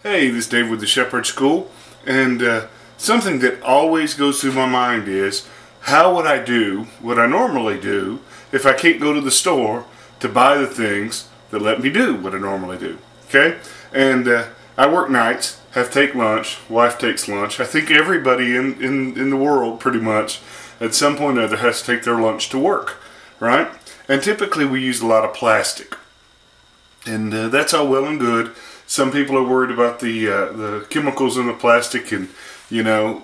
Hey, this is Dave with the Shepherd School, and something that always goes through my mind is, how would I do what I normally do if I can't go to the store to buy the things that let me do what I normally do? Okay? And I work nights, have to take lunch, wife takes lunch. I think everybody in the world pretty much at some point or other has to take their lunch to work, right? And typically we use a lot of plastic. And that's all well and good. Some people are worried about the chemicals in the plastic, and you know,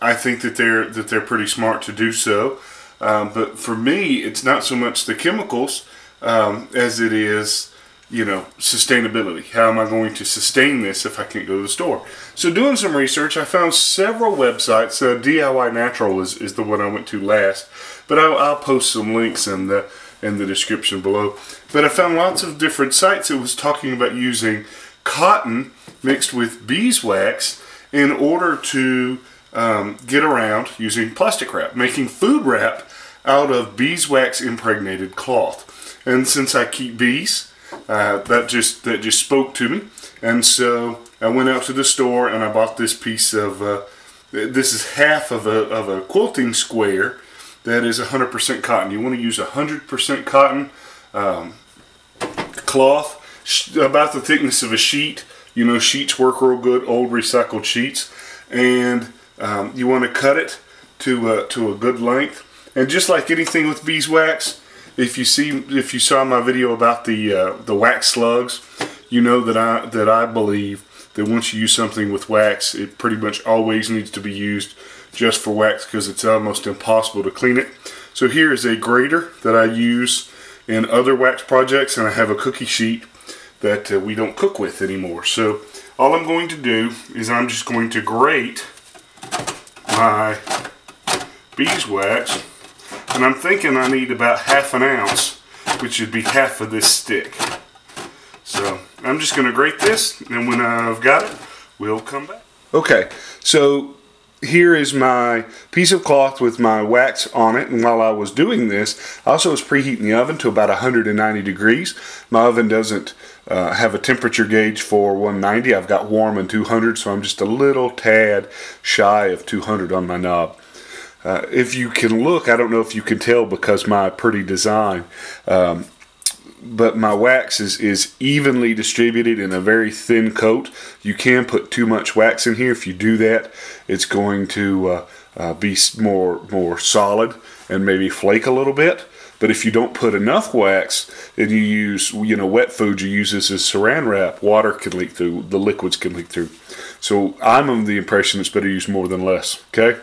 I think that they're pretty smart to do so. But for me, it's not so much the chemicals as it is, you know, sustainability. How am I going to sustain this if I can't go to the store? So doing some research, I found several websites. DIY Natural is the one I went to last, but I'll post some links in the description below. But I found lots of different sites that was talking about using cotton mixed with beeswax in order to get around using plastic wrap, making food wrap out of beeswax impregnated cloth. And since I keep bees, that just spoke to me, and so I went out to the store and I bought this piece of this is half of a quilting square that is 100% cotton. You want to use 100% cotton cloth, about the thickness of a sheet. You know, sheets work real good, old recycled sheets, and you want to cut it to a good length. And just like anything with beeswax, if you saw my video about the wax slugs, you know that I believe that once you use something with wax, it pretty much always needs to be used just for wax, because it's almost impossible to clean it. So here is a grater that I use in other wax projects, and I have a cookie sheet that we don't cook with anymore. So all I'm going to do is I'm just going to grate my beeswax, and I'm thinking I need about ½ ounce, which would be half of this stick. So I'm just going to grate this, and when I've got it, we'll come back. Okay, so here is my piece of cloth with my wax on it, and while I was doing this, I also was preheating the oven to about 190 degrees. My oven doesn't have a temperature gauge for 190. I've got warm and 200, so I'm just a little tad shy of 200 on my knob. If you can look, I don't know if you can tell because my pretty design, but my wax is evenly distributed in a very thin coat. You can put too much wax in here. If you do that, it's going to be more solid and maybe flake a little bit. But if you don't put enough wax and you use, you know, wet food, you use this as saran wrap, water can leak through, the liquids can leak through. So I'm of the impression it's better to use more than less, okay?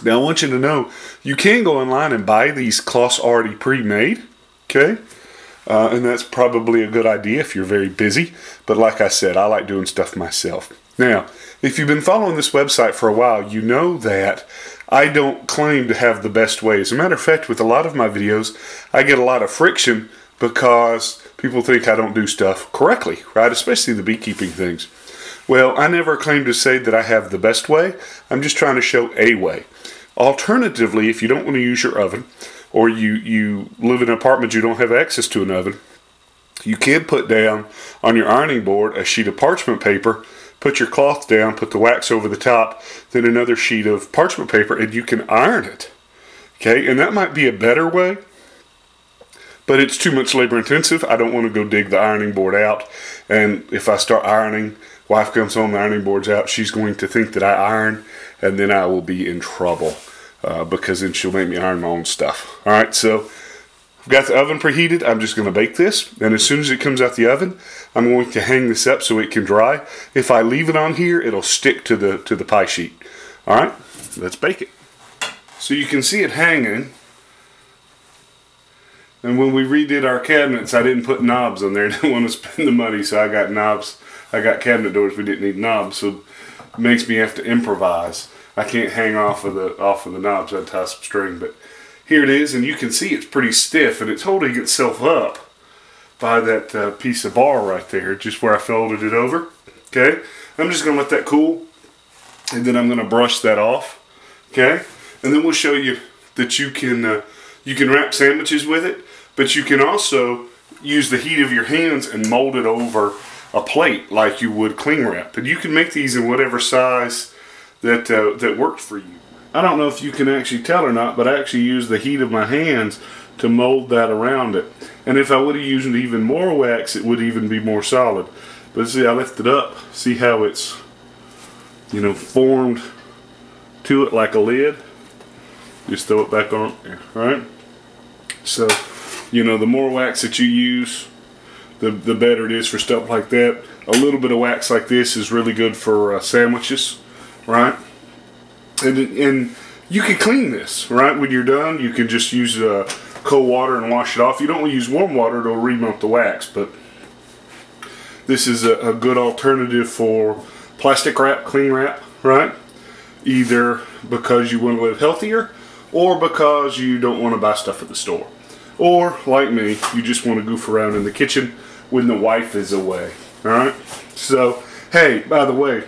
Now I want you to know, you can go online and buy these cloths already pre-made, okay? And that's probably a good idea if you're very busy. But like I said, I like doing stuff myself. Now, if you've been following this website for a while, you know that I don't claim to have the best way. As a matter of fact, with a lot of my videos, I get a lot of friction because people think I don't do stuff correctly, right? Especially the beekeeping things. Well, I never claim to say that I have the best way. I'm just trying to show a way. Alternatively, if you don't want to use your oven, or you live in an apartment you don't have access to an oven, you can put down on your ironing board a sheet of parchment paper, put your cloth down, put the wax over the top, then another sheet of parchment paper, and you can iron it. Okay, and that might be a better way, but it's too much labor intensive. I don't want to go dig the ironing board out, and if I start ironing, wife comes home, the ironing board's out, she's going to think that I iron, and then I will be in trouble. Because then she'll make me iron my own stuff. Alright, so I've got the oven preheated. I'm just going to bake this, and as soon as it comes out the oven, I'm going to hang this up so it can dry. If I leave it on here, it'll stick to the pie sheet. Alright, let's bake it. So you can see it hanging, and when we redid our cabinets, I didn't put knobs on there. I didn't want to spend the money, so I got knobs. I got cabinet doors we didn't need knobs, so it makes me have to improvise. I can't hang off of the knobs. I'd tie some string, but here it is, and you can see it's pretty stiff, and it's holding itself up by that piece of bar right there, just where I folded it over. Okay, I'm just going to let that cool, and then I'm going to brush that off. Okay, and then we'll show you that you can wrap sandwiches with it, but you can also use the heat of your hands and mold it over a plate like you would cling wrap. And you can make these in whatever size that works for you. I don't know if you can actually tell or not, but I actually use the heat of my hands to mold that around it. And if I would have used even more wax, it would even be more solid. But see, I lift it up, see how it's, you know, formed to it like a lid. Just throw it back on there, right? So, you know, the more wax that you use, the better it is for stuff like that. A little bit of wax like this is really good for sandwiches, right? And you can clean this, right? When you're done, you can just use cold water and wash it off. You don't want to use warm water, it'll remelt the wax, but this is a good alternative for plastic wrap, cling wrap, right? Either because you want to live healthier or because you don't want to buy stuff at the store. Or, like me, you just want to goof around in the kitchen when the wife is away, alright? So, hey, by the way,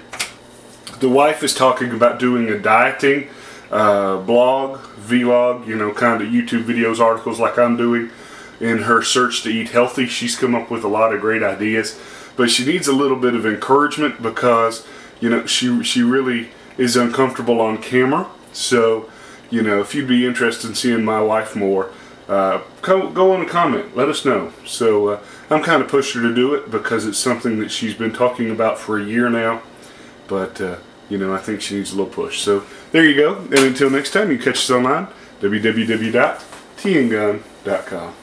the wife is talking about doing a dieting blog, vlog, you know, kind of YouTube videos, articles like I'm doing. In her search to eat healthy, she's come up with a lot of great ideas. But she needs a little bit of encouragement because, you know, she really is uncomfortable on camera. So, you know, if you'd be interested in seeing my wife more, go in a comment, let us know. So I'm kind of pushing her to do it because it's something that she's been talking about for a year now. But, you know, I think she needs a little push. So there you go. And until next time, you can catch us online, www.tngun.com.